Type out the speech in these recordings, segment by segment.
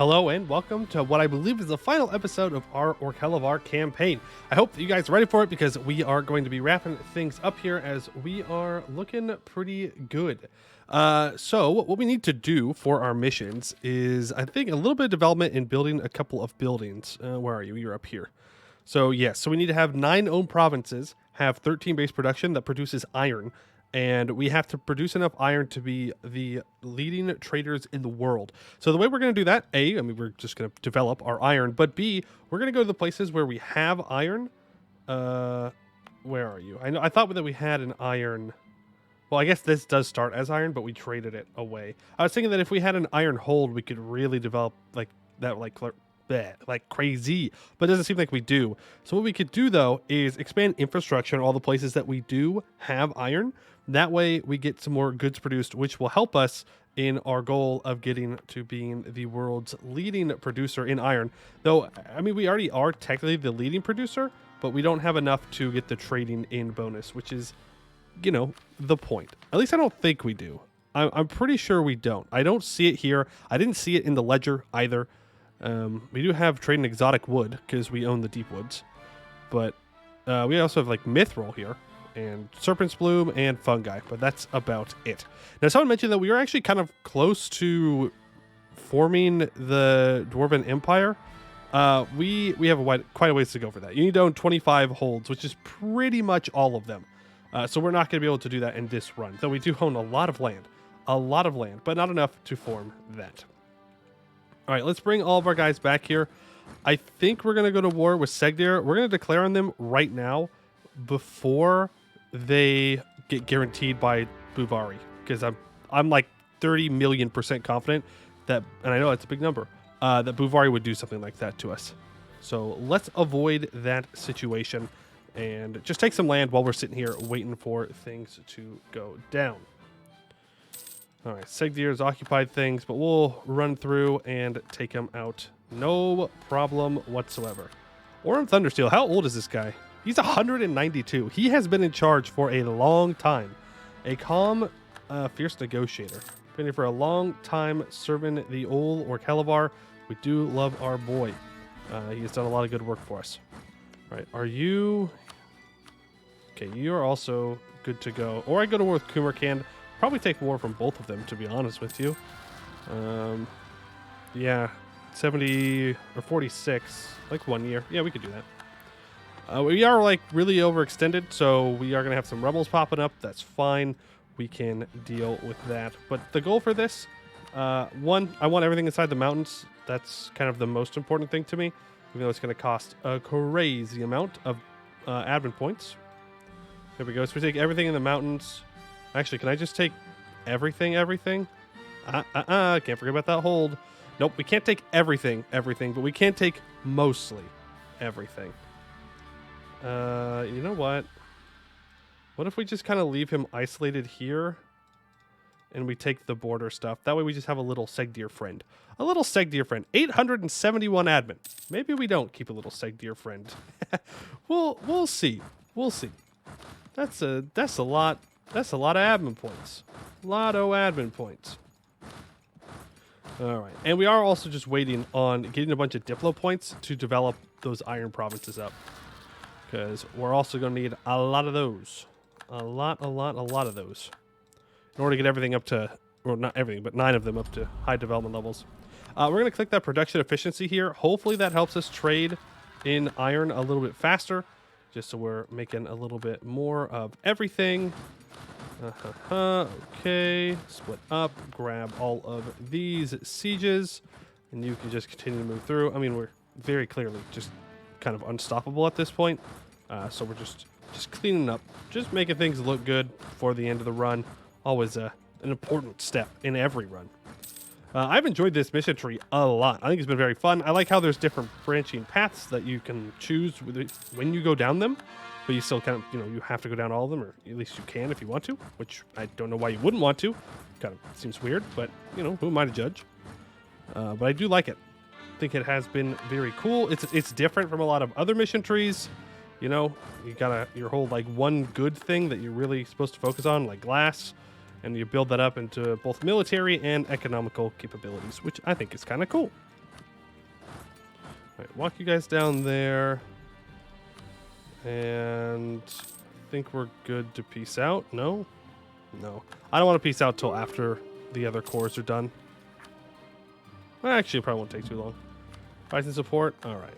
Hello and welcome to what I believe is the final episode of our Orghelovar campaign. I hope that you guys are ready for it because we are going to be wrapping things up here as we are looking pretty good. So what we need to do for our missions is, I think, a little bit of development in building a couple of buildings. Where are you? You're up here. So yes, so we need to have 9 owned provinces, have 13 base production that produces iron, and we have to produce enough iron to be the leading traders in the world. So the way we're going to do that, A, I mean, we're just going to develop our iron, but B, we're going to go to the places where we have iron. Where are you? I thought that we had an iron. Well, I guess this does start as iron, but we traded it away. I was thinking that if we had an iron hold, we could really develop like that, like crazy, but it doesn't seem like we do. So what we could do though is expand infrastructure in all the places that we do have iron. That way we get some more goods produced, which will help us in our goal of getting to being the world's leading producer in iron. Though, I mean, we already are technically the leading producer, but we don't have enough to get the trading in bonus, which is, you know, the point. At least I don't think we do. I'm pretty sure we don't. I don't see it here. I didn't see it in the ledger either. We do have trade in exotic wood because we own the deep woods, but we also have like mithril here and serpent's bloom and fungi, but that's about it. Now, someone mentioned that we are actually kind of close to forming the Dwarven Empire. We have quite a ways to go for that. You need to own 25 holds, which is pretty much all of them. So we're not going to be able to do that in this run, though we do own a lot of land, but not enough to form that. All right, let's bring all of our guys back here. I think we're going to go to war with Segdir. We're going to declare on them right now before they get guaranteed by Buvari, because I'm like 30 million% confident that, and I know that's a big number, that Buvari would do something like that to us. So let's avoid that situation and just take some land while we're sitting here waiting for things to go down. All right, Segdir's occupied things, but we'll run through and take him out. No problem whatsoever. Orm Thundersteel, how old is this guy? He's 192. He has been in charge for a long time. A calm, fierce negotiator. Been here for a long time, serving the old Orghelovar. We do love our boy. He has done a lot of good work for us. All right, are you... Okay, you are also good to go. Or I go to war with Kumarkand. Probably take war from both of them, to be honest with you. Yeah, 70 or 46, like 1 year. Yeah, we could do that. We are like really overextended, so we are going to have some rebels popping up. That's fine. We can deal with that. But the goal for this, one, I want everything inside the mountains. That's kind of the most important thing to me, even though it's going to cost a crazy amount of admin points. There we go. So we take everything in the mountains. Actually, can I just take everything? Can't forget about that hold. Nope, we can't take everything, but we can take mostly everything. You know what? What if we just kind of leave him isolated here and we take the border stuff? That way we just have a little Segdir friend. 871 admin. Maybe we don't keep a little Segdir friend. We'll see. That's a lot. That's a lot of admin points. All right. And we are also just waiting on getting a bunch of Diplo points to develop those iron provinces up. Because we're also going to need a lot of those. A lot of those. In order to get everything up to, well, not everything, but 9 of them up to high development levels. We're going to click that production efficiency here. Hopefully that helps us trade in iron a little bit faster. Just so we're making a little bit more of everything. Okay, split up, grab all of these sieges, and you can just continue to move through. I mean, we're very clearly just kind of unstoppable at this point, so we're just cleaning up, just making things look good for the end of the run. Always an important step in every run. I've enjoyed this mission tree a lot. I think it's been very fun. I like how there's different branching paths that you can choose when you go down them. But you still kind of, you have to go down all of them, or at least you can if you want to, which I don't know why you wouldn't want to. Kind of seems weird, but, who am I to judge? But I do like it. I think it has been very cool. It's different from a lot of other mission trees. You got your whole, like, one good thing that you're really supposed to focus on, like glass, and you build that up into both military and economical capabilities, which I think is kind of cool. right, walk you guys down there. And I think we're good to peace out. No? No. I don't want to peace out till after the other cores are done. Well, actually, it probably won't take too long. Rising support. All right.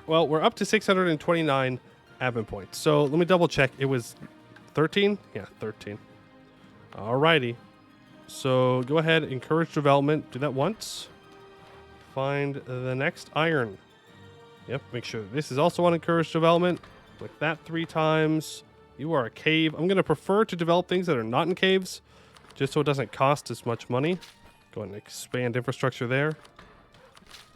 Well, we're up to 629 admin points. So let me double check. It was 13? Yeah, 13. All righty. So go ahead, encourage development. Do that once. Find the next iron. Yep, make sure this is also on encourage development. Click that 3 times. You are a cave. I'm going to prefer to develop things that are not in caves, just so it doesn't cost as much money. Go ahead and expand infrastructure there,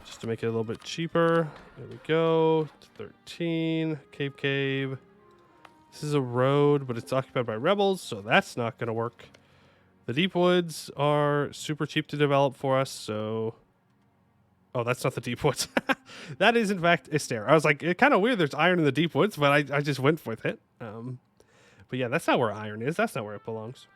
just to make it a little bit cheaper. There we go. 13. Cave. This is a road, but it's occupied by rebels, so that's not going to work. The deep woods are super cheap to develop for us, so... Oh, that's not the deep woods. That is, in fact, a stair. I was like, it's kind of weird there's iron in the deep woods, but I just went with it. But yeah, that's not where iron is. That's not where it belongs.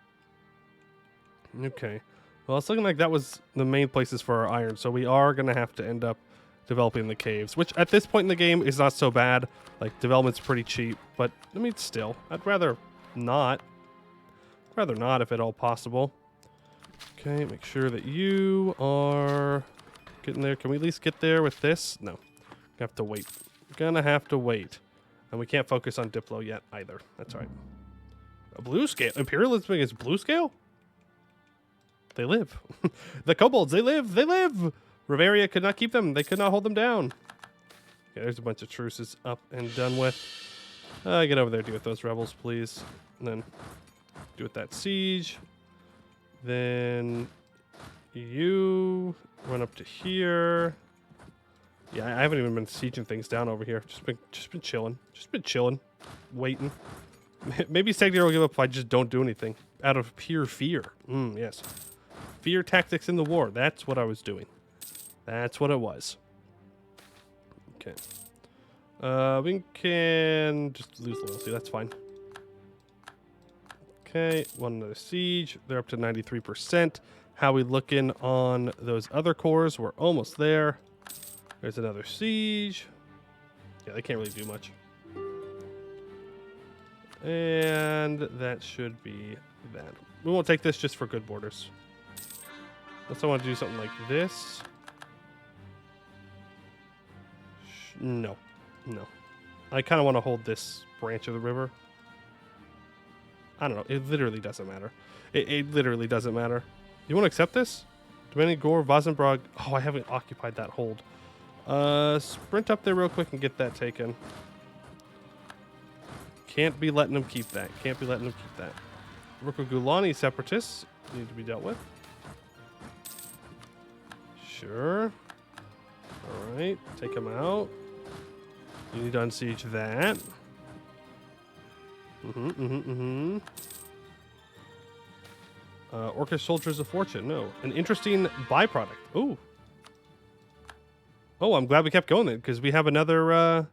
Okay. Well, it's looking like that was the main places for our iron, so we are going to have to end up developing the caves, which at this point in the game is not so bad. Like, development's pretty cheap, but, I mean, still, I'd rather not. I'd rather not if at all possible. Okay, make sure that you are... getting there. Can we at least get there with this? No. We have to wait. We're gonna have to wait. And we can't focus on Diplo yet either. That's all right. A blue scale. Imperialism is blue scale? They live. The kobolds, they live. They live. Riveria could not keep them. They could not hold them down. Okay, there's a bunch of truces up and done with. Get over there, deal with those rebels, please. And then do with that siege. Then you run up to here. Yeah, I haven't even been sieging things down over here. Just been chilling. Just been chilling, waiting. Maybe Segdir will give up if I just don't do anything out of pure fear. Yes, fear tactics in the war. That's what I was doing. That's what it was. Okay. We can just lose loyalty. That's fine. Okay, one another siege. They're up to 93%. How we looking on those other cores? We're almost there. There's another siege. Yeah, they can't really do much. And that should be that. We won't take this just for good borders. Unless I want to do something like this. No. No. I kind of want to hold this branch of the river. I don't know. It literally doesn't matter. It literally doesn't matter. You want to accept this? Dominion Gore, Vazenbrog. Oh, I haven't occupied that hold. Sprint up there real quick and get that taken. Can't be letting them keep that. Can't be letting them keep that. Rukogulani separatists need to be dealt with. Sure. All right. Take them out. You need to unsiege that. Orcish Soldiers of Fortune. No. An interesting byproduct. Ooh. Oh, I'm glad we kept going then, because we have another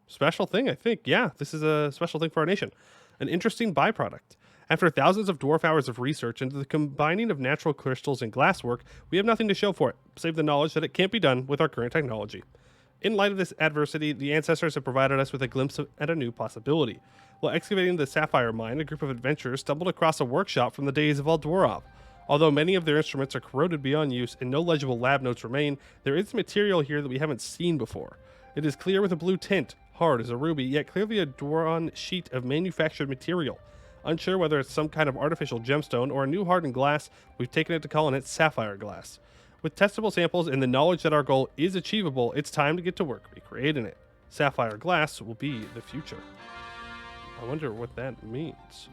special thing, I think. Yeah, this is a special thing for our nation. An interesting byproduct. After thousands of dwarf hours of research into the combining of natural crystals and glasswork, we have nothing to show for it, save the knowledge that it can't be done with our current technology. In light of this adversity, the ancestors have provided us with a glimpse at a new possibility. While excavating the Sapphire mine, a group of adventurers stumbled across a workshop from the days of Eldwarov. Although many of their instruments are corroded beyond use and no legible lab notes remain, there is material here that we haven't seen before. It is clear with a blue tint, hard as a ruby, yet clearly a drawn sheet of manufactured material. Unsure whether it's some kind of artificial gemstone or a new hardened glass, we've taken it to calling it Sapphire glass. With testable samples and the knowledge that our goal is achievable, it's time to get to work recreating it. Sapphire glass will be the future. I wonder what that means.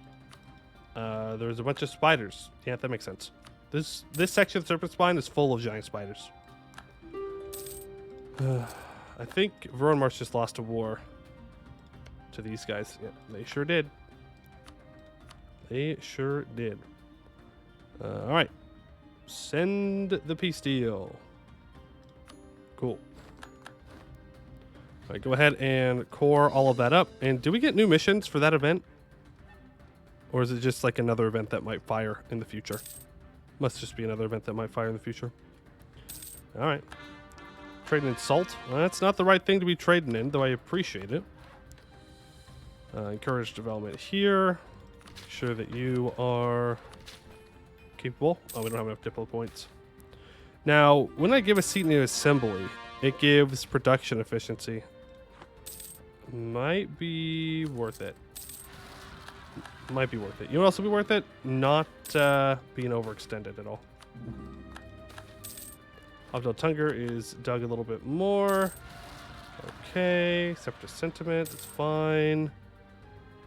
There's a bunch of spiders. Yeah, that makes sense. This section of the Serpent Spine is full of giant spiders. I think Veronmarsh just lost a war to these guys. Yeah, they sure did. They sure did. All right. Send the peace deal. Cool. All right, go ahead and core all of that up. And do we get new missions for that event? Or is it just like another event that might fire in the future? Must just be another event that might fire in the future. All right. trading in salt. Well, that's not the right thing to be trading in, though I appreciate it. Encourage development here. Make sure that you are capable. Oh, we don't have enough diplo points. Now, when I give a seat in the assembly, it gives production efficiency. Might be worth it. Might be worth it. You know what else will be worth it? Not being overextended at all. Abdel Tunger is dug a little bit more. Okay, separatist sentiment, it's fine.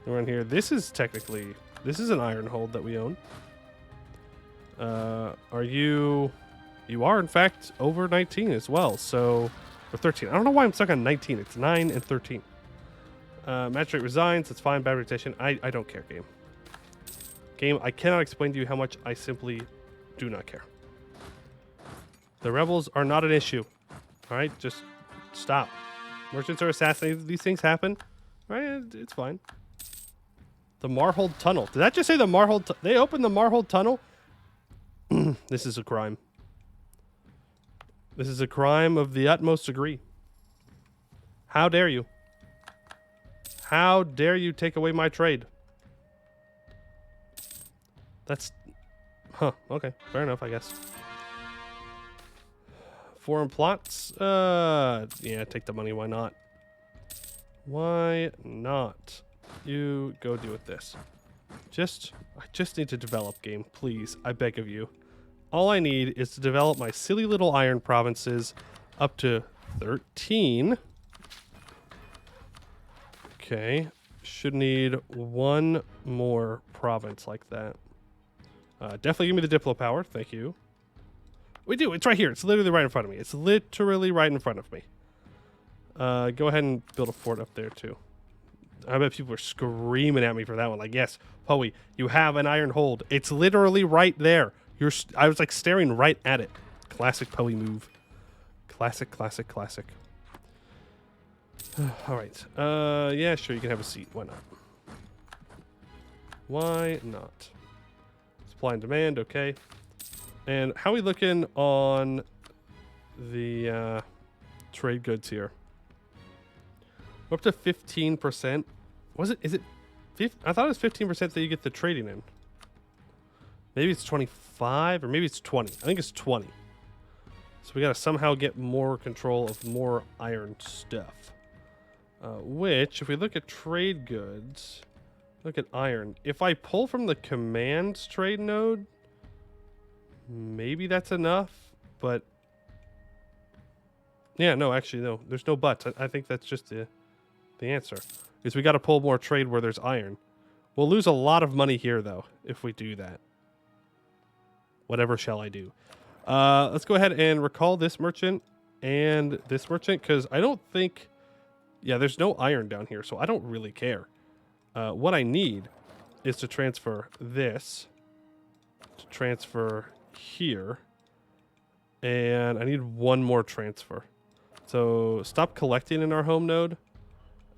We're in here. This is an iron hold that we own. Are you? You are in fact over 19 as well. So, or 13. I don't know why I'm stuck on 19. It's 9 and 13. Magistrate resigns. It's fine. Bad reputation. I don't care, game. Game, I cannot explain to you how much I simply do not care. The rebels are not an issue. All right, just stop. Merchants are assassinated. These things happen. All right, it's fine. The Marhold Tunnel. Did that just say the Marhold? They opened the Marhold Tunnel? This is a crime. This is a crime of the utmost degree. How dare you? How dare you take away my trade? That's... Huh, okay. Fair enough, I guess. Foreign plots? Yeah, take the money. Why not? Why not? You go deal with this. I just need to develop, game. Please, I beg of you. All I need is to develop my silly little iron provinces up to 13. Okay. Should need one more province like that. Definitely give me the Diplo power. Thank you. We do. It's right here. It's literally right in front of me. It's literally right in front of me. Go ahead and build a fort up there, too. I bet people are screaming at me for that one. Like, yes, Poey, you have an iron hold. It's literally right there. I was, like, staring right at it. Classic Poey move. Classic, classic, classic. All right. Yeah, sure, you can have a seat. Why not? Why not? Supply and demand, okay. And how are we looking on the trade goods here? We're up to 15%. Is it 50? I thought it was 15% that you get the trading in. Maybe it's 25 or maybe it's 20. I think it's 20. So we got to somehow get more control of more iron stuff. Which, if we look at trade goods, look at iron. If I pull from the commands trade node, maybe that's enough, but yeah, no, actually, no, there's no buts. I think that's just the answer. Is we got to pull more trade where there's iron. We'll lose a lot of money here, though, if we do that. Whatever shall I do? Let's go ahead and recall this merchant and this merchant, because I don't think... Yeah, there's no iron down here, so I don't really care. What I need is to transfer this, to transfer here, and I need one more transfer. So stop collecting in our home node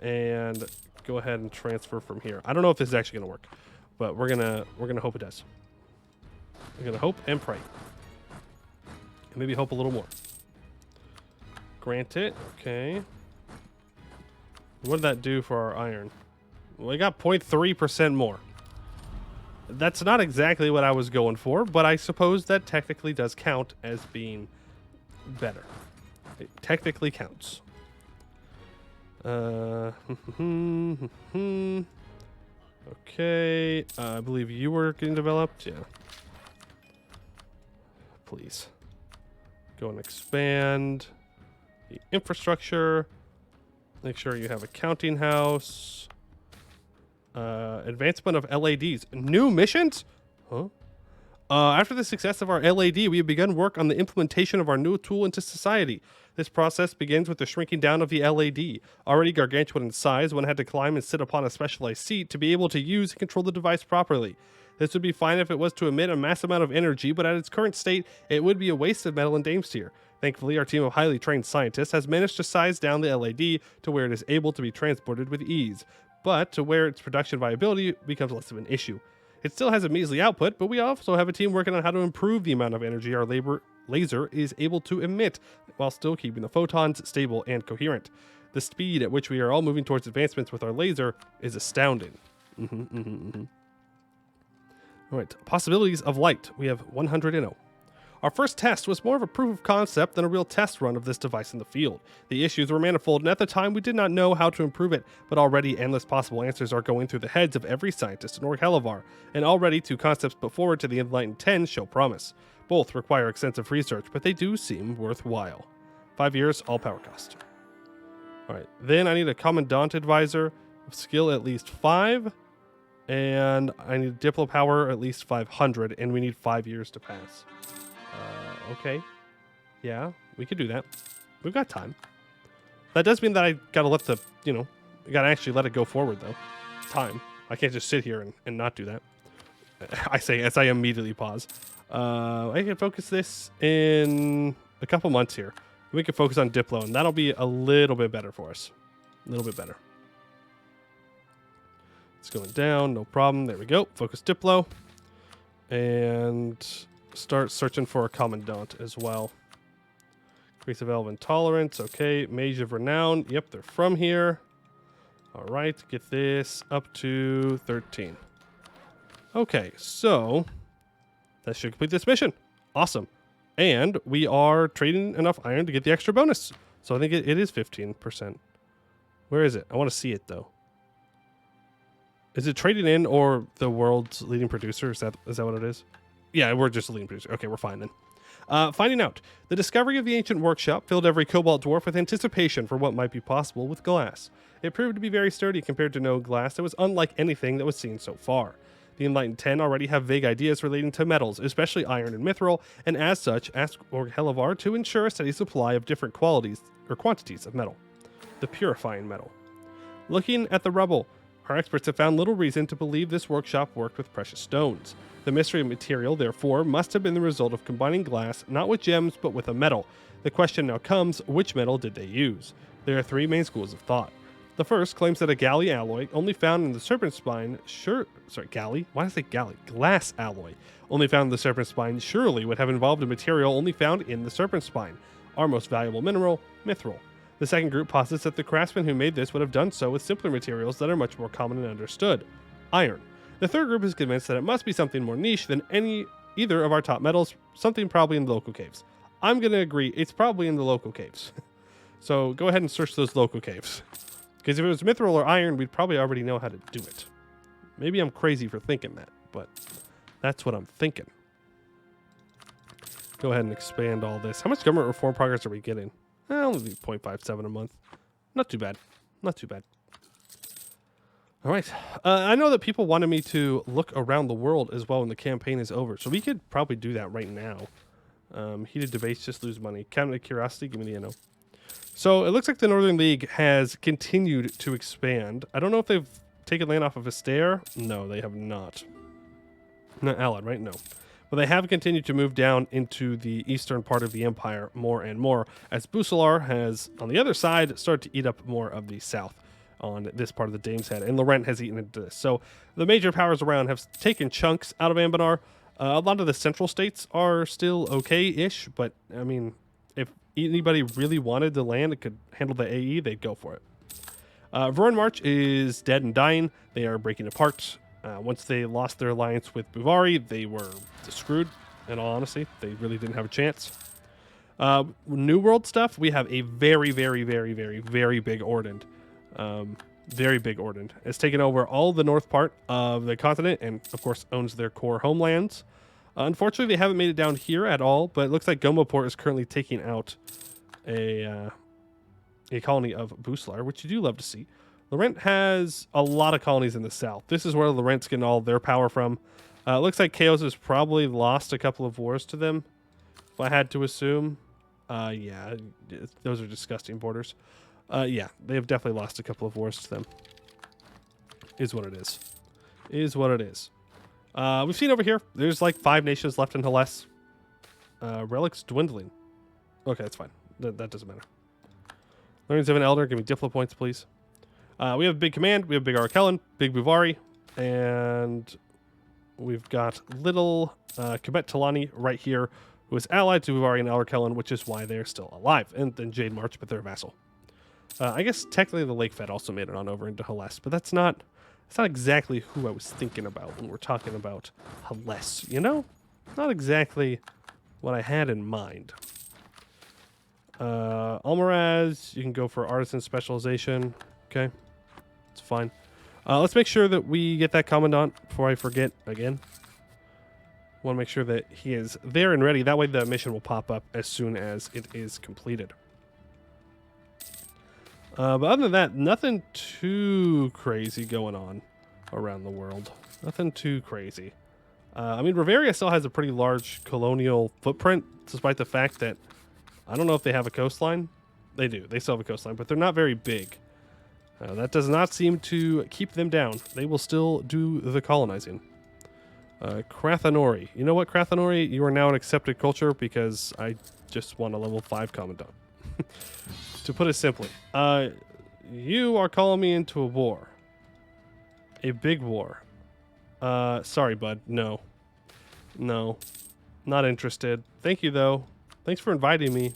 and go ahead and transfer from here. I don't know if this is actually gonna work, but we're gonna hope it does. We're gonna hope and pray, and maybe hope a little more. Grant it, okay. What did that do for our iron? Well, we got 0.3% more. That's not exactly what I was going for, but I suppose that technically does count as being better. It technically counts. Okay. I believe you were getting developed. Yeah. Please. Go and expand the infrastructure. Make sure you have a counting house. Advancement of LADs. New missions? Huh? After the success of our LAD, we have begun work on the implementation of our new tool into society. This process begins with the shrinking down of the LAD. Already gargantuan in size, one had to climb and sit upon a specialized seat to be able to use and control the device properly. This would be fine if it was to emit a mass amount of energy, but at its current state, it would be a waste of metal and Damestier. Thankfully, our team of highly trained scientists has managed to size down the LAD to where it is able to be transported with ease, but to where its production viability becomes less of an issue. It still has a measly output, but we also have a team working on how to improve the amount of energy our labor laser is able to emit while still keeping the photons stable and coherent. The speed at which we are all moving towards advancements with our laser is astounding. All right, possibilities of light. We have 100. Our first test was more of a proof of concept than a real test run of this device in the field. The issues were manifold, and at the time we did not know how to improve it, but already endless possible answers are going through the heads of every scientist in Orghelovar, and already two concepts put forward to the Enlightened 10 show promise. Both require extensive research, but they do seem worthwhile. 5 years, all power cost. Alright, then I need a Commandant Advisor of skill at least 5, and I need Diplo power at least 500, and we need 5 years to pass. Okay. Yeah, we could do that. We've got time. That does mean that I gotta let the, I gotta actually let it go forward, though. Time. I can't just sit here and not do that. I say as I immediately pause. I can focus this in a couple months here. We can focus on Diplo, and that'll be a little bit better for us. A little bit better. It's going down, no problem. There we go. Focus Diplo. And start searching for a Commandant as well. Increase of Elven Tolerance. Okay. Mage of Renown. Yep, they're from here. All right. Get this up to 13. Okay, so that should complete this mission. Awesome. And we are trading enough iron to get the extra bonus. So I think it is 15%. Where is it? I want to see it, though. Is it traded in or the world's leading producer? Is that what it is? Yeah, we're just a leading producer. Okay, we're fine then. Finding out. The discovery of the ancient workshop filled every cobalt dwarf with anticipation for what might be possible with glass. It proved to be very sturdy compared to no glass that was unlike anything that was seen so far. The Enlightened 10 already have vague ideas relating to metals, especially iron and mithril, and as such ask Orghelovar to ensure a steady supply of different qualities or quantities of metal. The purifying metal. Looking at the rubble, our experts have found little reason to believe this workshop worked with precious stones. The mystery of material, therefore, must have been the result of combining glass not with gems but with a metal. The question now comes, which metal did they use? There are three main schools of thought. The first claims that a galley alloy, only found in the serpent spine, glass alloy, only found in the serpent spine, surely would have involved a material only found in the serpent spine, our most valuable mineral, mithril. The second group posits that the craftsmen who made this would have done so with simpler materials that are much more common and understood, iron. The third group is convinced that it must be something more niche than either of our top metals, something probably in the local caves. I'm going to agree, it's probably in the local caves. So go ahead and search those local caves. Because if it was mithril or iron, we'd probably already know how to do it. Maybe I'm crazy for thinking that, but that's what I'm thinking. Go ahead and expand all this. How much government reform progress are we getting? Only 0.57 a month. Not too bad. Not too bad. All right. I know that people wanted me to look around the world as well when the campaign is over, so we could probably do that right now. Heated debates, just lose money. Cabinet of Curiosity, give me the NO. So it looks like the Northern League has continued to expand. I don't know if they've taken land off of Astaire. No, they have not. Not Allied, right? No. But they have continued to move down into the eastern part of the empire more and more, as Bucelar has, on the other side, started to eat up more of the south on this part of the Dame's Head, and Laurent has eaten into this. So the major powers around have taken chunks out of Anbennar. A lot of the central states are still okay-ish, but, I mean, if anybody really wanted the land that could handle the AE, they'd go for it. Voron March is dead and dying. They are breaking apart. Once they lost their alliance with Buvari, they were screwed, in all honesty. They really didn't have a chance. New World stuff, we have a very, very, very, very, very big Ordend. Very big Ordend. It's taken over all the north part of the continent and, of course, owns their core homelands. Unfortunately, they haven't made it down here at all, but it looks like Gomoport is currently taking out a colony of Bucelar, which you do love to see. Laurent has a lot of colonies in the south. This is where Laurent's getting all their power from. It looks like Chaos has probably lost a couple of wars to them, if I had to assume. Yeah, those are disgusting borders. Yeah, they have definitely lost a couple of wars to them. Is what it is. Is what it is. We've seen over here, there's like 5 nations left in Hellas. Relics dwindling. Okay, that's fine. That doesn't matter. Learnings of an Elder, give me Diplo points, please. We have a big command. We have big Arkellan, big Buvari, and we've got little Kabet Talani right here who is allied to Uvari and Elrkellan, which is why they're still alive. And then Jade March, but they're a vassal. I guess technically the Lake Fed also made it on over into Hellest, but that's not exactly who I was thinking about when we're talking about Hellest, you know? Not exactly what I had in mind. Almaraz, you can go for artisan specialization. Okay, it's fine. Let's make sure that we get that commandant before I forget again. Want to make sure that he is there and ready. That way the mission will pop up as soon as it is completed. But other than that, nothing too crazy going on around the world. Nothing too crazy. I mean, Riveria still has a pretty large colonial footprint, despite the fact that I don't know if they have a coastline. They do. They still have a coastline, but they're not very big. That does not seem to keep them down. They will still do the colonizing. Krathanori. You know what, Krathanori? You are now an accepted culture because I just want a level 5 commandant. To put it simply, you are calling me into a war. A big war. Sorry, bud. No. No. Not interested. Thank you, though. Thanks for inviting me,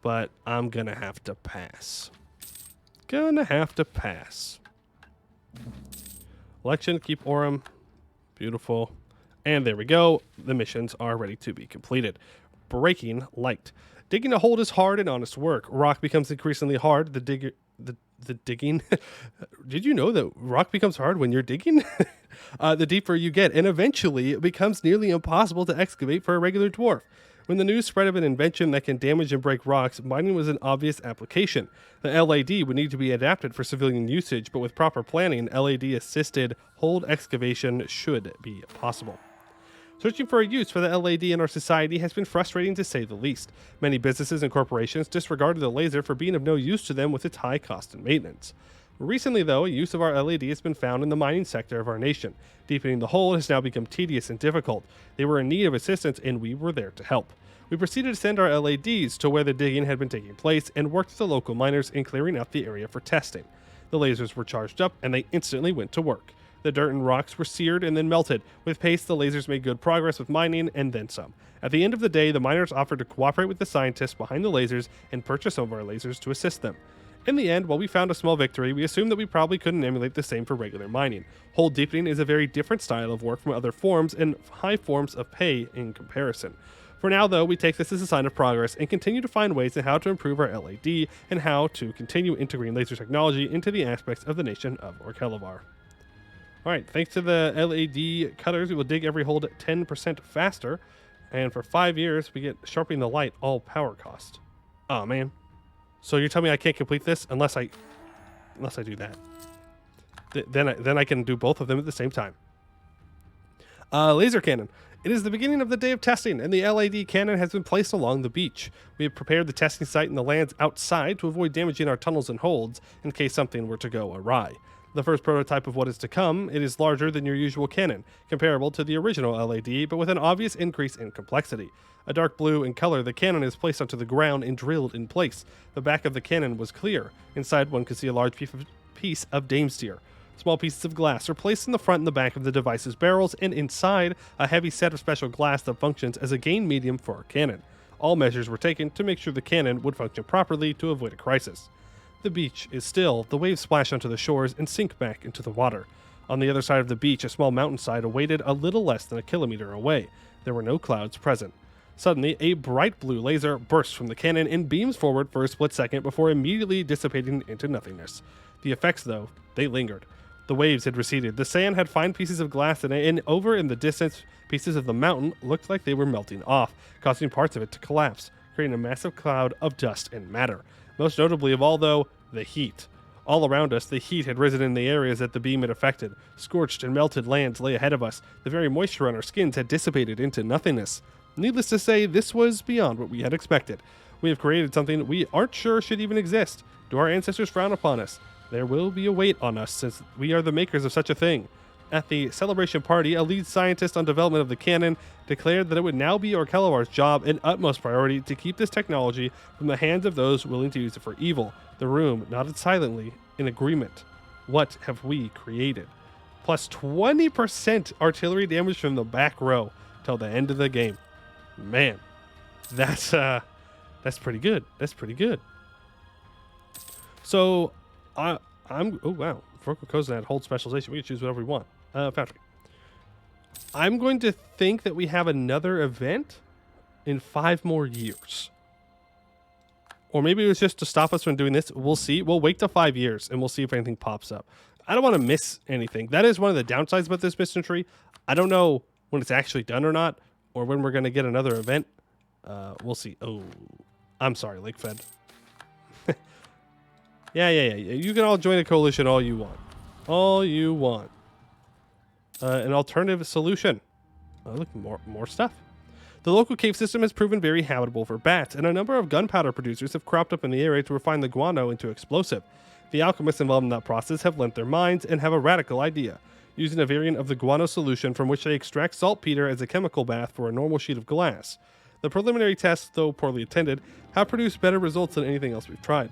but I'm gonna have to pass. Gonna have to pass. Election, keep Orem. Beautiful. And there we go. The missions are ready to be completed. Breaking light. Digging a hole is hard and honest work. Rock becomes increasingly hard. The digging. Did you know that rock becomes hard when you're digging? The deeper you get, and eventually it becomes nearly impossible to excavate for a regular dwarf. When the news spread of an invention that can damage and break rocks, mining was an obvious application. The LAD would need to be adapted for civilian usage, but with proper planning, LAD-assisted hold excavation should be possible. Searching for a use for the LAD in our society has been frustrating to say the least. Many businesses and corporations disregarded the laser for being of no use to them with its high cost and maintenance. Recently, though, a use of our LAD has been found in the mining sector of our nation. Deepening the hole has now become tedious and difficult. They were in need of assistance, and we were there to help. We proceeded to send our LADs to where the digging had been taking place and worked with the local miners in clearing out the area for testing. The lasers were charged up, and they instantly went to work. The dirt and rocks were seared and then melted. With paste, the lasers made good progress with mining and then some. At the end of the day, the miners offered to cooperate with the scientists behind the lasers and purchase some of our lasers to assist them. In the end, while we found a small victory, we assumed that we probably couldn't emulate the same for regular mining. Hole deepening is a very different style of work from other forms and high forms of pay in comparison. For now, though, we take this as a sign of progress and continue to find ways in how to improve our LAD and how to continue integrating laser technology into the aspects of the nation of Orghelovar. Alright, thanks to the LAD cutters, we will dig every hole 10% faster, and for 5 years, we get sharpening the light all power cost. Oh man. So you're telling me I can't complete this unless I do that. Then I can do both of them at the same time. Laser cannon. It is the beginning of the day of testing, and the LAD cannon has been placed along the beach. We have prepared the testing site and the lands outside to avoid damaging our tunnels and holds in case something were to go awry. The first prototype of what is to come, it is larger than your usual cannon, comparable to the original LAD, but with an obvious increase in complexity. A dark blue in color, the cannon is placed onto the ground and drilled in place. The back of the cannon was clear. Inside, one could see a large piece of dame steer. Small pieces of glass are placed in the front and the back of the device's barrels, and inside, a heavy set of special glass that functions as a gain medium for our cannon. All measures were taken to make sure the cannon would function properly to avoid a crisis. The beach is still. The waves splash onto the shores and sink back into the water. On the other side of the beach, a small mountainside awaited a little less than a kilometer away. There were no clouds present. Suddenly, a bright blue laser bursts from the cannon and beams forward for a split second before immediately dissipating into nothingness. The effects, though, they lingered. The waves had receded. The sand had fine pieces of glass in it, and over in the distance, pieces of the mountain looked like they were melting off, causing parts of it to collapse, creating a massive cloud of dust and matter. Most notably of all, though, the heat. All around us, the heat had risen in the areas that the beam had affected. Scorched and melted lands lay ahead of us. The very moisture on our skins had dissipated into nothingness. Needless to say, this was beyond what we had expected. We have created something we aren't sure should even exist. Do our ancestors frown upon us? There will be a weight on us since we are the makers of such a thing. At the celebration party, a lead scientist on development of the cannon declared that it would now be Orghelovar's job and utmost priority to keep this technology from the hands of those willing to use it for evil. The room nodded silently in agreement. What have we created? Plus 20% artillery damage from the back row till the end of the game. Man, That's pretty good. That's pretty good. So I'm oh wow, Vocal Coznad hold specialization. We can choose whatever we want. Foundry. I'm going to think that we have another event in 5 more years. Or maybe it was just to stop us from doing this. We'll see. We'll wait till 5 years and we'll see if anything pops up. I don't want to miss anything. That is one of the downsides about this mission tree. I don't know when it's actually done or not, or when we're going to get another event. We'll see. Oh, I'm sorry, Lake Fed. Yeah. You can all join a coalition all you want. All you want. An alternative solution. Look, more stuff. The local cave system has proven very habitable for bats, and a number of gunpowder producers have cropped up in the area to refine the guano into explosive. The alchemists involved in that process have lent their minds and have a radical idea, using a variant of the guano solution from which they extract saltpeter as a chemical bath for a normal sheet of glass. The preliminary tests, though poorly attended, have produced better results than anything else we've tried.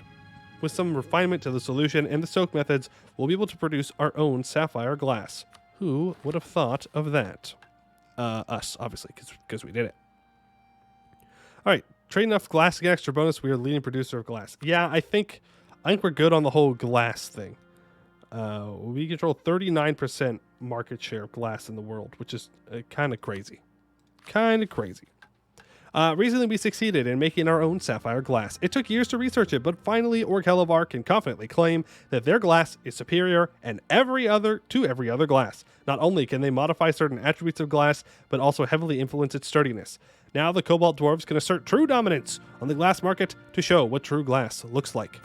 With some refinement to the solution and the soak methods, we'll be able to produce our own sapphire glass. Who would have thought of that? Us, obviously, because we did it. All right, trade enough glass to get extra bonus. We are the leading producer of glass. Yeah, I think we're good on the whole glass thing. We control 39% market share of glass in the world, which is kind of crazy. Recently, we succeeded in making our own sapphire glass. It took years to research it, but finally, Orghelovar can confidently claim that their glass is superior to every other glass. Not only can they modify certain attributes of glass, but also heavily influence its sturdiness. Now, the Cobalt Dwarves can assert true dominance on the glass market to show what true glass looks like.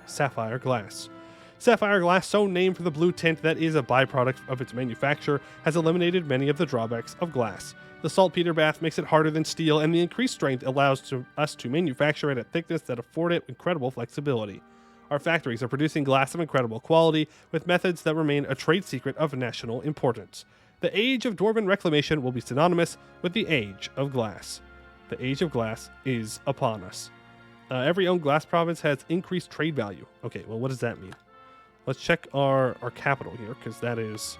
Sapphire glass. Sapphire glass, so named for the blue tint that is a byproduct of its manufacture, has eliminated many of the drawbacks of glass. The saltpeter bath makes it harder than steel, and the increased strength allows us to manufacture it at thickness that afford it incredible flexibility. Our factories are producing glass of incredible quality, with methods that remain a trade secret of national importance. The age of dwarven reclamation will be synonymous with the age of glass. The age of glass is upon us. Every owned glass province has increased trade value. Okay, well, what does that mean? Let's check our capital here, because that is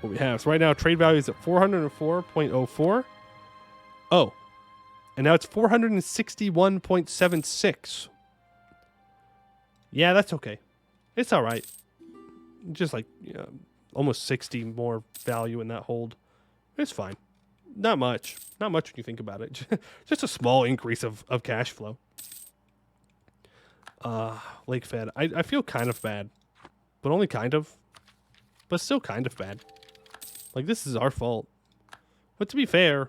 what we have. So right now, trade value is at 404.04. Oh, and now it's 461.76. Yeah, that's okay. It's all right. Just like almost 60 more value in that hold. It's fine. Not much. Not much when you think about it. Just a small increase of cash flow. Lake Fed. I feel kind of bad. But only kind of. But still kind of bad. Like, this is our fault. But to be fair...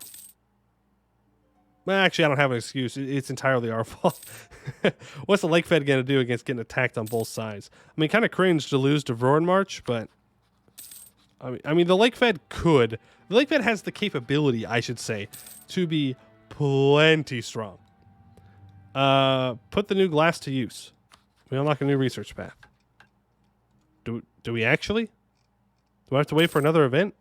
Well, actually, I don't have an excuse. It's entirely our fault. What's the Lake Fed going to do against getting attacked on both sides? I mean, kind of cringe to lose to March, but... I mean, the Lake Fed could. The Lake Fed has the capability, I should say, to be plenty strong. Put the new glass to use. We unlock a new research path. Do we actually? Do I have to wait for another event?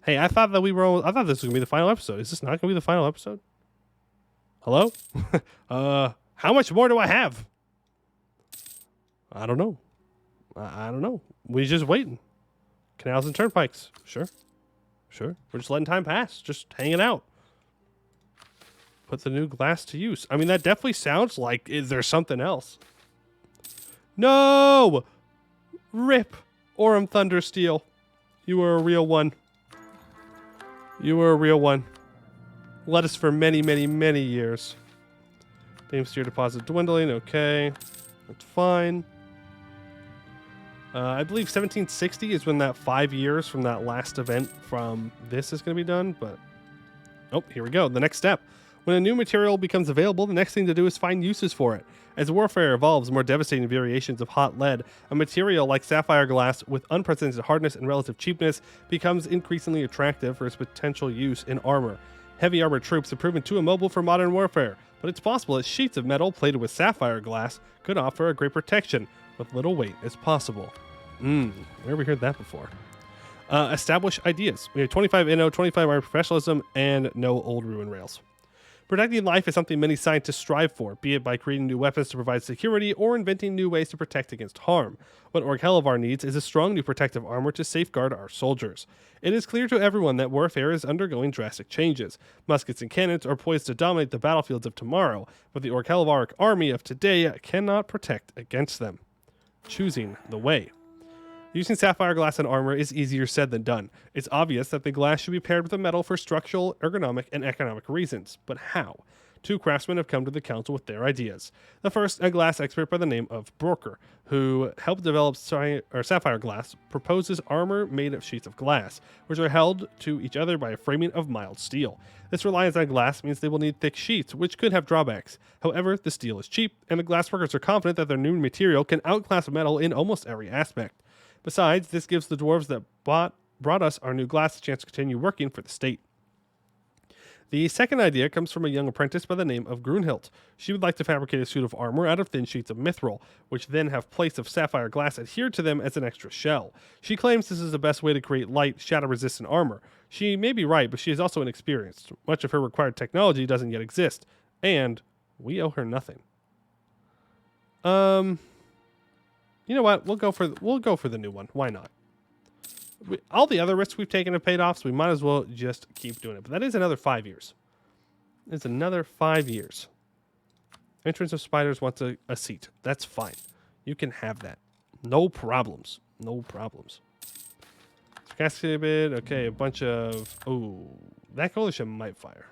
Hey, I thought this was going to be the final episode. Is this not going to be the final episode? Hello? How much more do I have? I don't know. I don't know. We just waiting. Canals and turnpikes. Sure. We're just letting time pass. Just hanging out. Put the new glass to use. I mean, that definitely sounds like there's something else. No! Rip. Aurum Thundersteel. You were a real one. Led us for many, many, many years. Dame Steer deposit dwindling. Okay. That's fine. I believe 1760 is when that 5 years from that last event from this is going to be done, but... Oh, here we go. The next step. When a new material becomes available, the next thing to do is find uses for it. As warfare evolves more devastating variations of hot lead, a material like sapphire glass with unprecedented hardness and relative cheapness becomes increasingly attractive for its potential use in armor. Heavy armored troops have proven too immobile for modern warfare, but it's possible that sheets of metal plated with sapphire glass could offer a great protection with little weight as possible. Where have we heard that before? Establish ideas. We have 25 Inno, 25 Armor Professionalism, and no old ruin rails. Protecting life is something many scientists strive for, be it by creating new weapons to provide security or inventing new ways to protect against harm. What Orghelovar needs is a strong new protective armor to safeguard our soldiers. It is clear to everyone that warfare is undergoing drastic changes. Muskets and cannons are poised to dominate the battlefields of tomorrow, but the Orghelovar army of today cannot protect against them. Choosing the way. Using sapphire glass and armor is easier said than done. It's obvious that the glass should be paired with a metal for structural, ergonomic, and economic reasons. But how? Two craftsmen have come to the council with their ideas. The first, a glass expert by the name of Broker, who helped develop sapphire glass, proposes armor made of sheets of glass, which are held to each other by a framing of mild steel. This reliance on glass means they will need thick sheets, which could have drawbacks. However, the steel is cheap, and the glassworkers are confident that their new material can outclass metal in almost every aspect. Besides, this gives the dwarves that brought us our new glass a chance to continue working for the state. The second idea comes from a young apprentice by the name of Grunhild. She would like to fabricate a suit of armor out of thin sheets of mithril, which then have plates of sapphire glass adhered to them as an extra shell. She claims this is the best way to create light, shatter-resistant armor. She may be right, but she is also inexperienced. Much of her required technology doesn't yet exist, and we owe her nothing. You know what? We'll go for the new one. Why not? All the other risks we've taken have paid off, so we might as well just keep doing it. But that is another 5 years. It's another 5 years. Entrance of Spiders wants a seat. That's fine. You can have that. No problems. No problems. Cascade bid. Okay, a bunch of... Oh, that coalition might fire.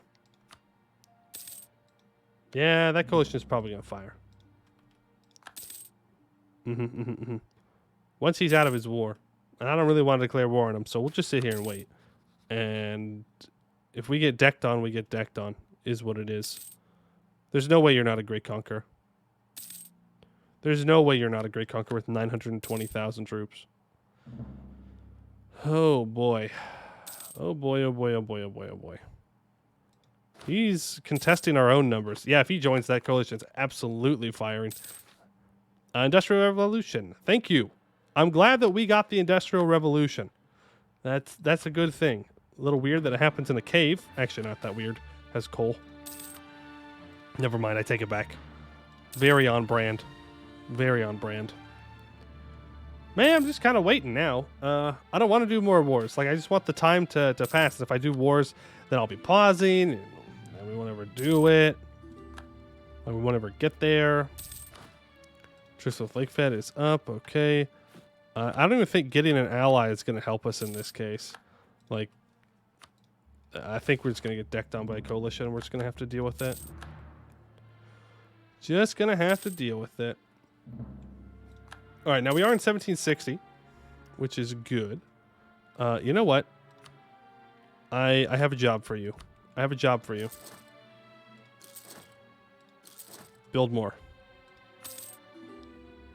Yeah, that coalition is probably going to fire. Once he's out of his war, and I don't really want to declare war on him, so we'll just sit here and wait. And if we get decked on, we get decked on, is what it is. There's no way you're not a great conqueror. There's no way you're not a great conqueror with 920,000 troops. Oh boy. Oh boy, oh boy, oh boy, oh boy, oh boy. He's contesting our own numbers. Yeah, if he joins that coalition, it's absolutely firing. Industrial Revolution. Thank you. I'm glad that we got the Industrial Revolution. That's a good thing. A little weird that it happens in a cave. Actually, not that weird. Has coal. Never mind, I take it back. Very on brand. Very on brand. Man, I'm just kind of waiting now. I don't want to do more wars. Like, I just want the time to pass. And if I do wars, then I'll be pausing. And we won't ever do it. Like, we won't ever get there. Truce with Lake Fed is up. Okay. I don't even think getting an ally is going to help us in this case. Like, I think we're just going to get decked on by a coalition, and we're just going to have to deal with it. Just going to have to deal with it. All right, now we are in 1760, which is good. You know what? I have a job for you. I have a job for you. Build more.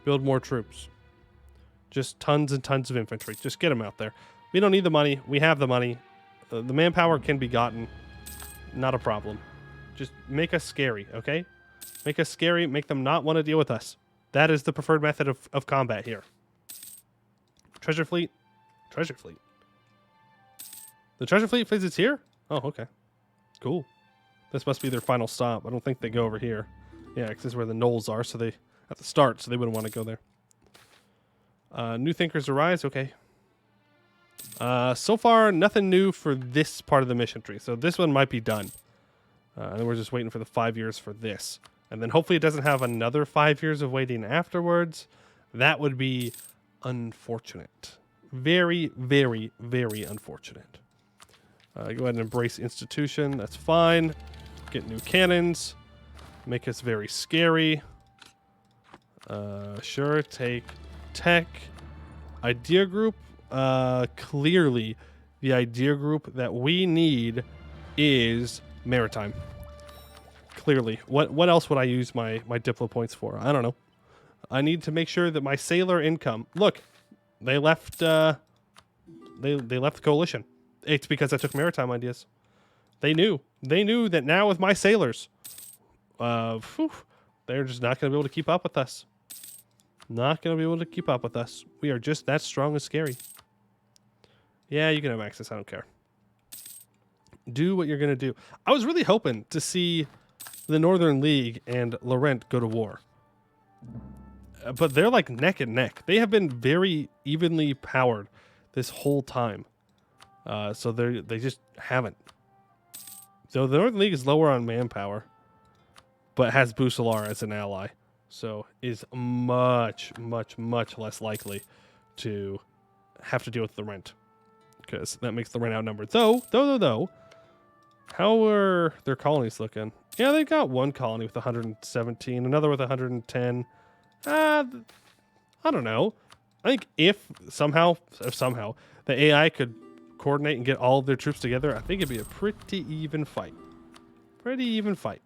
Build more troops. Just tons and tons of infantry. Just get them out there. We don't need the money. We have the money. The manpower can be gotten. Not a problem. Just make us scary, okay? Make us scary. Make them not want to deal with us. That is the preferred method of combat here. Treasure fleet. Treasure fleet. The treasure fleet visits here? Oh, okay. Cool. This must be their final stop. I don't think they go over here. Yeah, because this is where the knolls are, so they... at the start, so they wouldn't want to go there. New thinkers arise. Okay. So far, nothing new for this part of the mission tree. So this one might be done. And we're just waiting for the 5 years for this. And then hopefully it doesn't have another 5 years of waiting afterwards. That would be unfortunate. Very, very, very unfortunate. Go ahead and embrace institution. That's fine. Get new cannons. Make us very scary. Sure, take tech. Idea group. Clearly, the idea group that we need is maritime. Clearly. What else would I use my Diplo points for? I don't know. I need to make sure that my sailor income... Look, they left, they left the coalition. It's because I took maritime ideas. They knew. They knew that now with my sailors, they're just not going to be able to keep up with us. Not going to be able to keep up with us. We are just that strong and scary. Yeah, you can have access. I don't care. Do what you're going to do. I was really hoping to see the Northern League and Laurent go to war. But they're like neck and neck. They have been very evenly powered this whole time. So they just haven't. So the Northern League is lower on manpower, but has Bucelar as an ally. So is much, much, much less likely to have to deal with the rent. Because that makes the rent outnumbered. Though, how are their colonies looking? Yeah, they got one colony with 117, another with 110. I don't know. I think if somehow the AI could coordinate and get all of their troops together, I think it'd be a pretty even fight. Pretty even fight.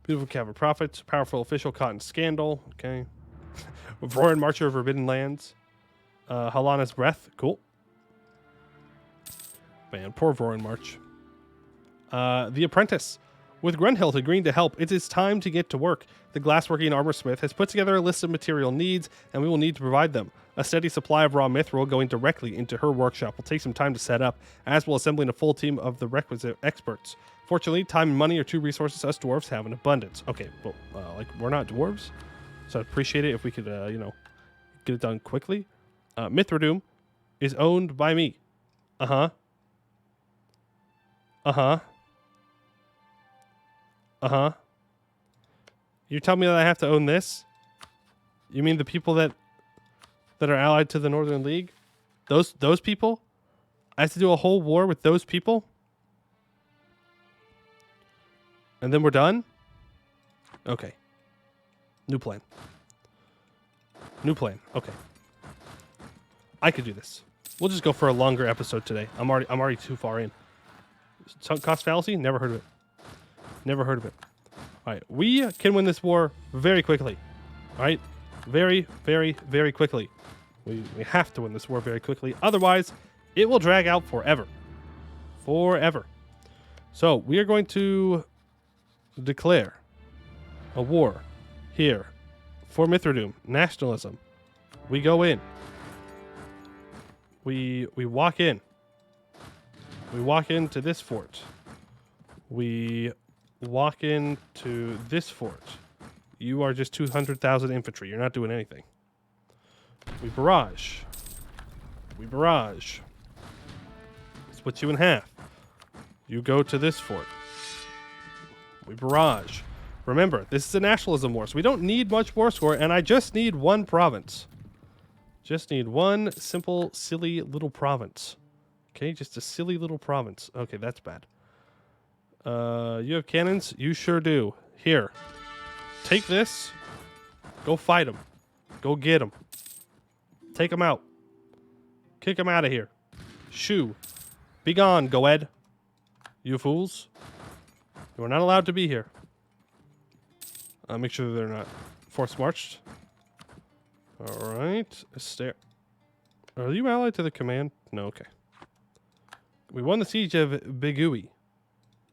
Beautiful Cavalry Prophets, Powerful Official, Cotton Scandal. Okay. Roaring Marcher of Forbidden Lands. Halana's Breath. Cool. Man, poor Roaring March. The Apprentice. With Grunhild agreeing to help, it is time to get to work. The glassworking armorsmith has put together a list of material needs, and we will need to provide them. A steady supply of raw mithril going directly into her workshop will take some time to set up, as will assembling a full team of the requisite experts. Fortunately, time and money are two resources us dwarves have in abundance. Okay, but we're not dwarves, so I'd appreciate it if we could, get it done quickly. Mithradoom is owned by me. Uh-huh. You tell me that I have to own this? You mean the people that are allied to the Northern League? Those people? I have to do a whole war with those people? And then we're done? Okay. New plan. Okay. I could do this. We'll just go for a longer episode today. I'm already too far in. Sunk cost fallacy? Never heard of it. All right, we can win this war very quickly. All right, very, very, very quickly. We have to win this war very quickly. Otherwise, it will drag out forever. So we are going to declare a war here for Mithradoom. Nationalism. We go in. We walk in. We walk into this fort. We walk into this fort. You are just 200,000 infantry. You're not doing anything. We barrage. Split you in half. You go to this fort. We barrage. Remember, this is a nationalism war, so we don't need much war score, and I just need one province. Just need one simple, silly little province. Okay, just a silly little province. Okay, that's bad. You have cannons? You sure do. Here. Take this. Go fight them. Go get them. Take them out. Kick them out of here. Shoo. Be gone, Goed. You fools. You are not allowed to be here. Make sure they're not force marched. Alright. Are you allied to the command? No, okay. We won the siege of Bigui.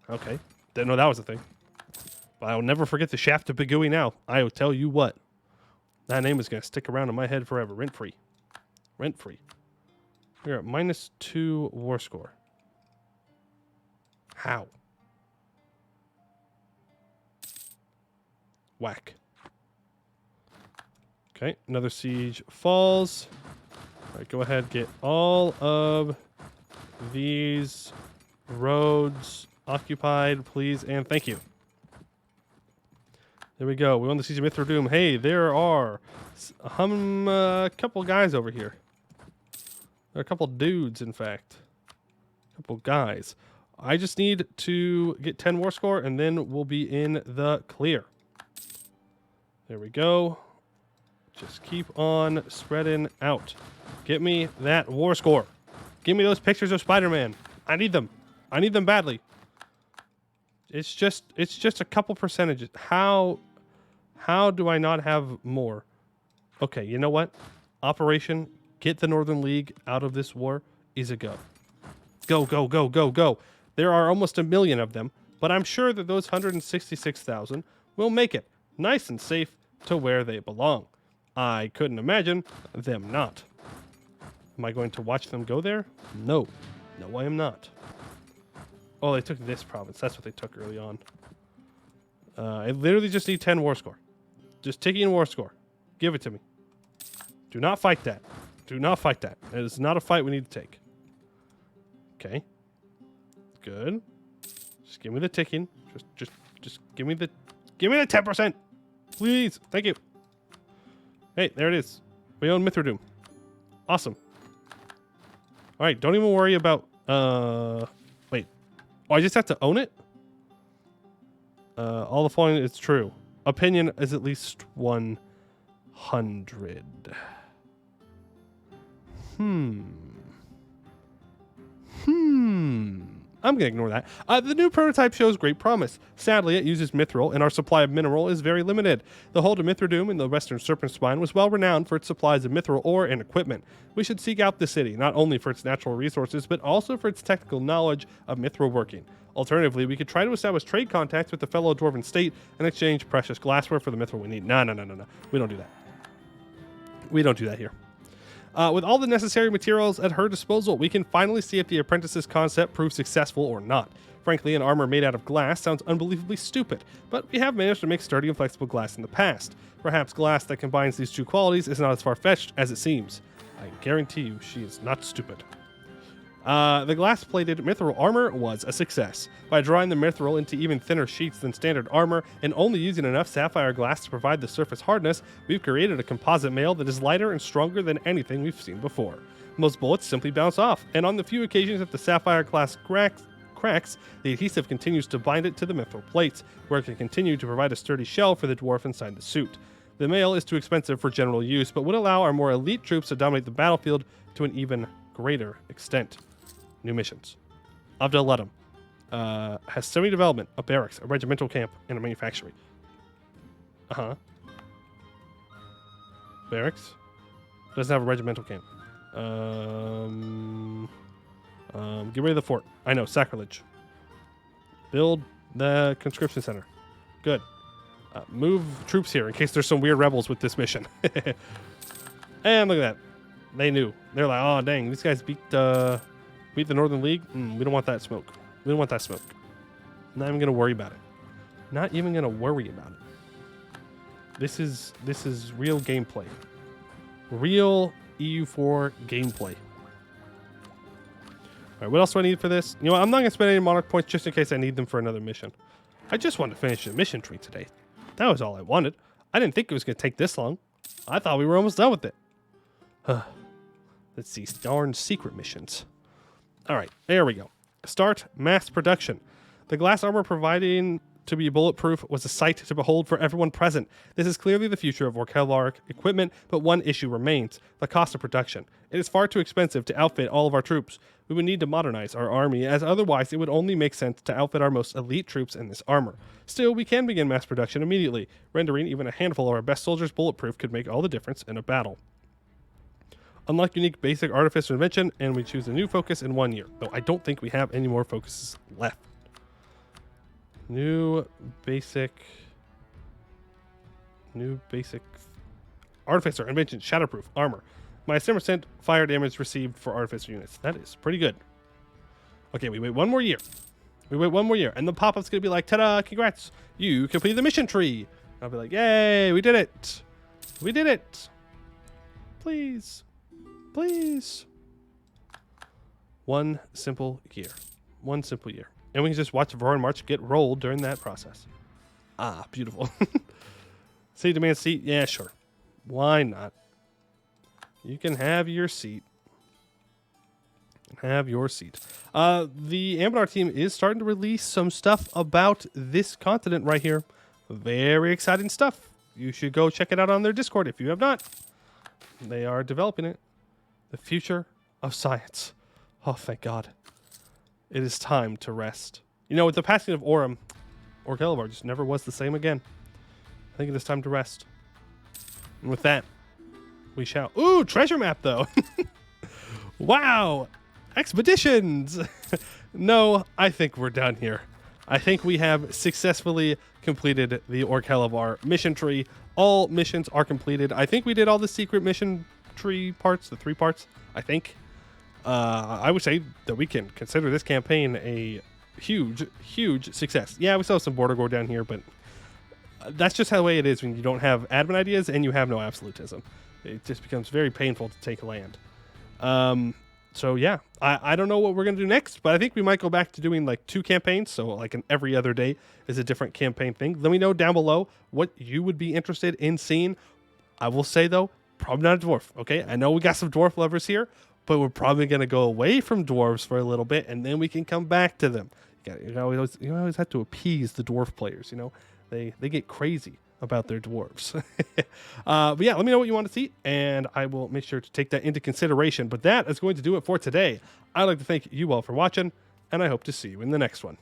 Okay. Didn't know that was a thing. But I'll never forget the shaft of Bigui now. I will tell you what. That name is going to stick around in my head forever. Rent free. We're at -2 war score. How? Whack. Okay. Another siege falls. All right. Go ahead. Get all of these roads occupied, please, and thank you. There we go. We won the siege of Mithradoom. Hey, there are a couple guys over here. There are a couple dudes, in fact. A couple guys. I just need to get 10 war score, and then we'll be in the clear. There we go. Just keep on spreading out. Get me that war score. Give me those pictures of Spider-Man. I need them. I need them badly. It's just a couple percentages. How do I not have more? Okay, you know what? Operation Get the Northern League out of this war is a go. Go, go, go, go, go. There are almost 1 million of them, but I'm sure that those 166,000 will make it nice and safe to where they belong. I couldn't imagine them not. Am I going to watch them go there? No. No, I am not. Oh, they took this province. That's what they took early on. I literally just need 10 war score. Just ticking war score. Give it to me. Do not fight that. Do not fight that. It is not a fight we need to take. Okay. Good. Just give me the ticking. Just give me the 10%. Please. Thank you. Hey, there it is. We own Mithradoom. Awesome. All right, don't even worry about wait. Oh, I just have to own it? All the following is true. Opinion is at least 100. I'm going to ignore that. The new prototype shows great promise. Sadly, it uses mithril, and our supply of mineral is very limited. The hold of Mithradoom in the western Serpent Spine was well renowned for its supplies of mithril ore and equipment. We should seek out the city, not only for its natural resources, but also for its technical knowledge of mithril working. Alternatively, we could try to establish trade contacts with the fellow dwarven state and exchange precious glassware for the mithril we need. No. We don't do that. We don't do that here. With all the necessary materials at her disposal, we can finally see if the apprentice's concept proves successful or not. Frankly, an armor made out of glass sounds unbelievably stupid, but we have managed to make sturdy and flexible glass in the past. Perhaps glass that combines these two qualities is not as far-fetched as it seems. I guarantee you she is not stupid. The glass-plated mithril armor was a success. By drawing the mithril into even thinner sheets than standard armor and only using enough sapphire glass to provide the surface hardness, we've created a composite mail that is lighter and stronger than anything we've seen before. Most bullets simply bounce off, and on the few occasions that the sapphire glass cracks, the adhesive continues to bind it to the mithril plates, where it can continue to provide a sturdy shell for the dwarf inside the suit. The mail is too expensive for general use, but would allow our more elite troops to dominate the battlefield to an even greater extent. New missions. Avdaletum has semi-development, a barracks, a regimental camp, and a manufactory. Barracks doesn't have a regimental camp. Get rid of the fort. I know, sacrilege. Build the conscription center. Good. Move troops here in case there's some weird rebels with this mission. And look at that. They knew. They're like, oh dang, these guys beat the Northern League. We don't want that smoke. We don't want that smoke. Not even gonna worry about it. Not even gonna worry about it. This is real gameplay. Real EU4 gameplay. All right, what else do I need for this? You know what, I'm not gonna spend any monarch points just in case I need them for another mission. I just wanted to finish the mission tree today. That was all I wanted. I didn't think it was gonna take this long. I thought we were almost done with it. Let's see, darn secret missions. All right, there we go. Start mass production. The glass armor providing to be bulletproof was a sight to behold for everyone present. This is clearly the future of Orghelovar equipment, but one issue remains: the cost of production. It is far too expensive to outfit all of our troops. We would need to modernize our army, as otherwise it would only make sense to outfit our most elite troops in this armor. Still, we can begin mass production immediately. Rendering even a handful of our best soldiers bulletproof could make all the difference in a battle. Unlock unique basic artificer invention, and we choose a new focus in 1 year. Though I don't think we have any more focuses left. New basic artificer invention, shatterproof armor. Minus 10% fire damage received for artificer units. That is pretty good. Okay, we wait 1 more year. We wait 1 more year, and the pop-up's gonna be like, ta-da, congrats, you completed the mission tree. I'll be like, yay, we did it. We did it. Please. Please. 1 simple year. 1 simple year. And we can just watch Varroan March get rolled during that process. Ah, beautiful. City demands seat? Yeah, sure. Why not? You can have your seat. Have your seat. The Anbennar team is starting to release some stuff about this continent right here. Very exciting stuff. You should go check it out on their Discord if you have not. They are developing it. The future of science. Oh, thank God. It is time to rest. You know, with the passing of Orghelovar just never was the same again. I think it is time to rest. And with that, we shall... Ooh, treasure map, though. Wow. Expeditions. No, I think we're done here. I think we have successfully completed the Orghelovar mission tree. All missions are completed. I think we did all the secret mission tree parts, the 3 parts, I think. I would say that we can consider this campaign a huge success. Yeah, we still have some border gore down here, but that's just how the way it is when you don't have admin ideas and you have no absolutism. It just becomes very painful to take land. So yeah, I don't know what we're going to do next, but I think we might go back to doing like 2 campaigns. So like an every other day is a different campaign thing. Let me know down below what you would be interested in seeing. I will say though, probably not a dwarf. Okay. I know we got some dwarf lovers here, but we're probably going to go away from dwarves for a little bit and then we can come back to them. You always have to appease the dwarf players. You know, they get crazy about their dwarves. But yeah, let me know what you want to see, and I will make sure to take that into consideration. But that is going to do it for today. I'd like to thank you all for watching, and I hope to see you in the next one.